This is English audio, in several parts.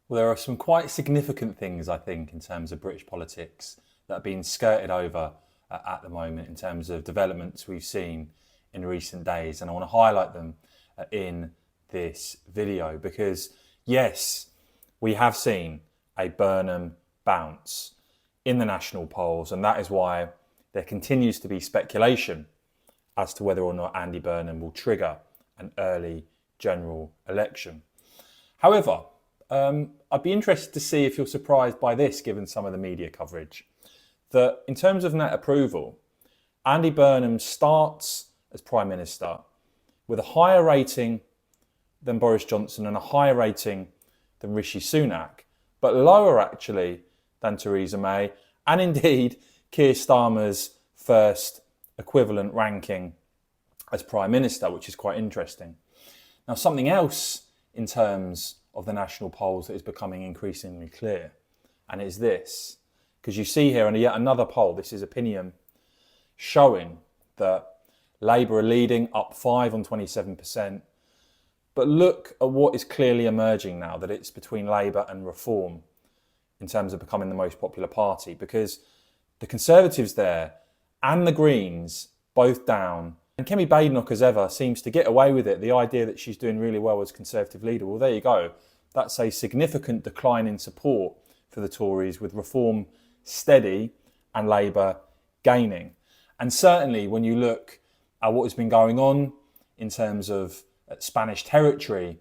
Well, there are some quite significant things, I think, in terms of British politics that are being skirted over at the moment in terms of developments we've seen in recent days. And I want to highlight them in this video because, yes, we have seen a Burnham bounce in the national polls, and that is why there continues to be speculation as to whether or not Andy Burnham will trigger an early general election. However, I'd be interested to see if you're surprised by this, given some of the media coverage, that in terms of net approval, Andy Burnham starts as Prime Minister with a higher rating than Boris Johnson and a higher rating than Rishi Sunak, but lower actually than Theresa May and indeed Keir Starmer's first equivalent ranking as Prime Minister, which is quite interesting. Now, something else in terms of the national polls that is becoming increasingly clear, and it's this, because you see here in yet another poll, this is Opinion, showing that Labour are leading up 5 on 27%, but look at what is clearly emerging now, that it's between Labour and Reform in terms of becoming the most popular party, because the Conservatives there and the Greens both down, and Kemi Badenoch, as ever, seems to get away with it. The idea that she's doing really well as Conservative leader, well, there you go. That's a significant decline in support for the Tories, with Reform steady and Labour gaining. And certainly when you look at what has been going on in terms of Spanish territory,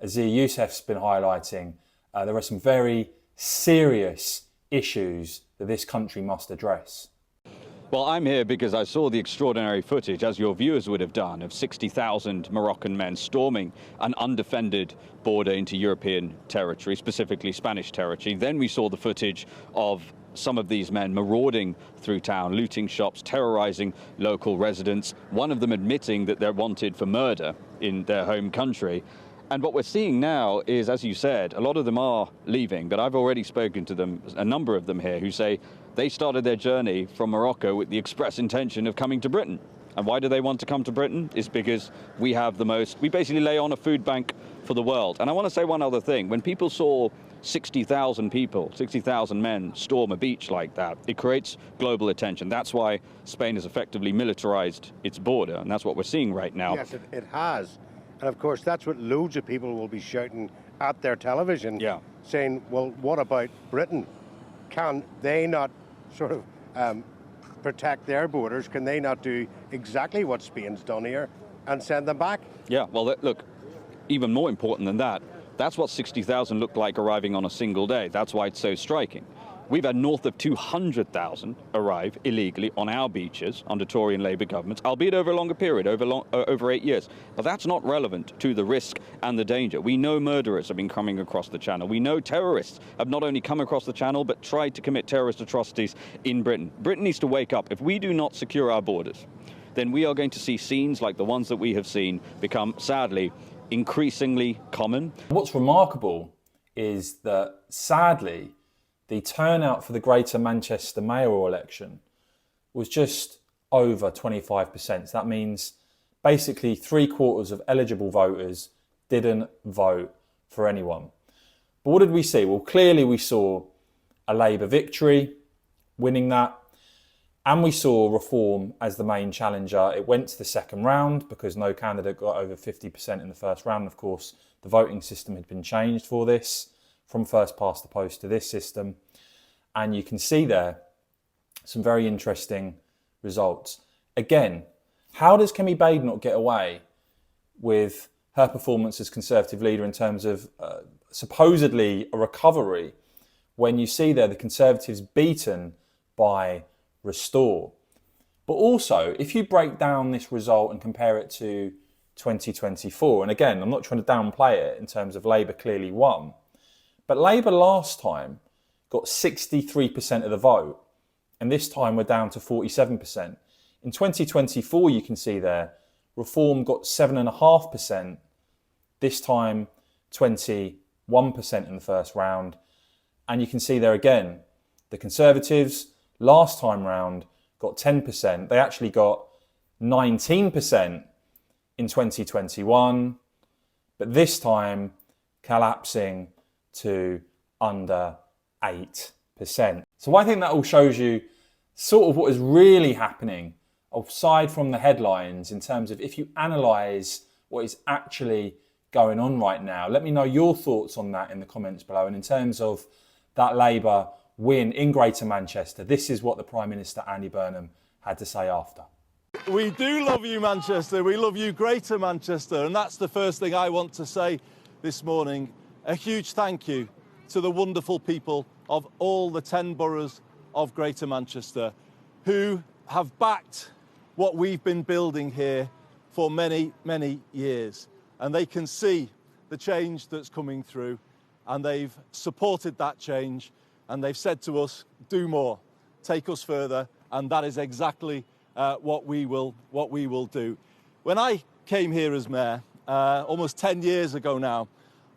as Zia Youssef's been highlighting, there are some very serious issues that this country must address. Well, I'm here because I saw the extraordinary footage, as your viewers would have done, of 60,000 Moroccan men storming an undefended border into European territory, specifically Spanish territory. Then we saw the footage of some of these men marauding through town, looting shops, terrorizing local residents, one of them admitting that they're wanted for murder in their home country. And what we're seeing now is, as you said, a lot of them are leaving, but I've already spoken to them, a number of them here, who say they started their journey from Morocco with the express intention of coming to Britain. And why do they want to come to Britain? It's because we have the most, we basically lay on a food bank for the world. And I want to say one other thing. When people saw 60,000 people, 60,000 men storm a beach like that, it creates global attention. That's why Spain has effectively militarized its border, and that's what we're seeing right now. Yes, it has. And of course, that's what loads of people will be shouting at their television, saying, well, what about Britain? Can they not sort of protect their borders? Can they not do exactly what Spain's done here and send them back? Yeah, well, look, even more important than that, that's what 60,000 looked like arriving on a single day. That's why it's so striking. We've had north of 200,000 arrive illegally on our beaches under Tory and Labour governments, albeit over a longer period, over 8 years. But that's not relevant to the risk and the danger. We know murderers have been coming across the channel. We know terrorists have not only come across the channel, but tried to commit terrorist atrocities in Britain. Britain needs to wake up. If we do not secure our borders, then we are going to see scenes like the ones that we have seen become, sadly, increasingly common. What's remarkable is that, sadly, the turnout for the Greater Manchester mayoral election was just over 25%. So that means basically 3/4 of eligible voters didn't vote for anyone. But what did we see? Well, clearly we saw a Labour victory, winning that, and we saw Reform as the main challenger. It went to the second round because no candidate got over 50% in the first round. Of course, the voting system had been changed for this, from first past the post to this system. And you can see there some very interesting results. Again, how does Kemi Badenoch get away with her performance as Conservative leader in terms of supposedly a recovery when you see there the Conservatives beaten by Restore? But also, if you break down this result and compare it to 2024, and again, I'm not trying to downplay it in terms of Labour clearly won, but Labour last time got 63% of the vote, and this time we're down to 47%. In 2024, you can see there, Reform got 7.5%, this time 21% in the first round. And you can see there again, the Conservatives last time round got 10%. They actually got 19% in 2021, but this time collapsing to under 8%. So I think that all shows you sort of what is really happening aside from the headlines in terms of if you analyse what is actually going on right now. Let me know your thoughts on that in the comments below. And in terms of that Labour win in Greater Manchester, this is what the Prime Minister, Andy Burnham, had to say after. We do love you, Manchester. We love you, Greater Manchester. And that's the first thing I want to say this morning. A huge thank you to the wonderful people of all the 10 boroughs of Greater Manchester who have backed what we've been building here for many, many years. And they can see the change that's coming through, and they've supported that change, and they've said to us, do more, take us further, and that is exactly what we will do. When I came here as mayor, almost 10 years ago now,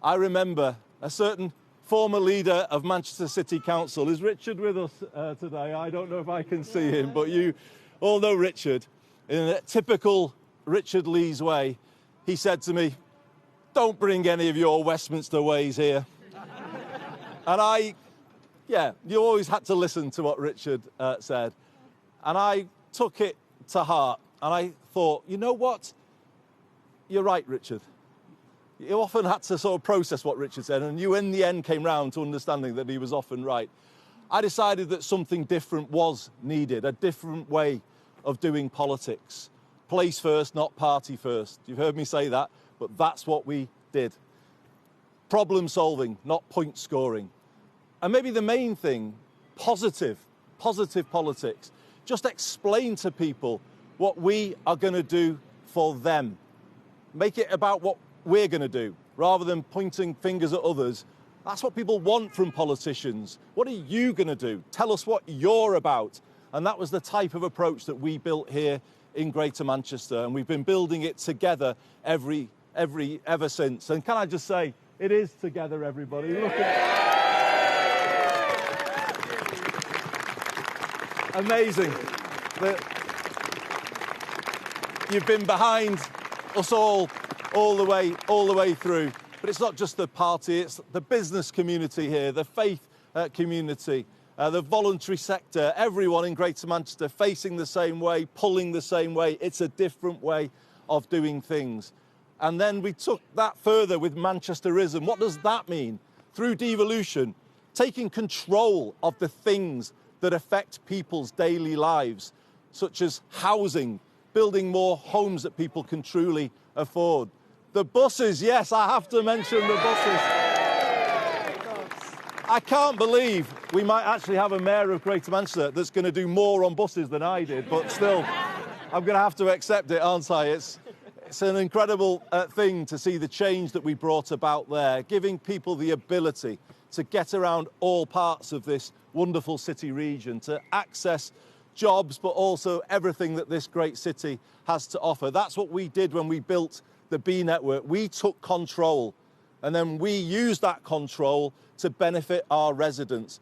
I remember a certain former leader of Manchester City Council. Is Richard with us today? I don't know if I can see him, but you all know Richard. In a typical Richard Lee's way, he said to me, don't bring any of your Westminster ways here. And you always had to listen to what Richard said. And I took it to heart, and I thought, you know what? You're right, Richard. You often had to sort of process what Richard said, and you in the end came round to understanding that he was often right. I decided that something different was needed, a different way of doing politics. Place first, not party first. You've heard me say that, but that's what we did. Problem solving, not point scoring. And maybe the main thing, positive politics. Just explain to people what we are going to do for them. Make it about what we're going to do, rather than pointing fingers at others. That's what people want from politicians. What are you going to do? Tell us what you're about. And that was the type of approach that we built here in Greater Manchester, and we've been building it together ever since. And can I just say, it is together, everybody. Look at amazing that you've been behind us all the way through. But it's not just the party, it's the business community here, the faith community, the voluntary sector, everyone in Greater Manchester facing the same way, pulling the same way. It's a different way of doing things. And then we took that further with Manchesterism. What does that mean? Through devolution, taking control of the things that affect people's daily lives, such as housing, building more homes that people can truly afford. The buses, yes, I have to mention the buses. I can't believe we might actually have a mayor of Greater Manchester that's going to do more on buses than I did, but still, I'm going to have to accept it, aren't I? It's an incredible thing to see the change that we brought about there, giving people the ability to get around all parts of this wonderful city region, to access jobs, but also everything that this great city has to offer. That's what we did when we built the B network. We took control, and then we used that control to benefit our residents.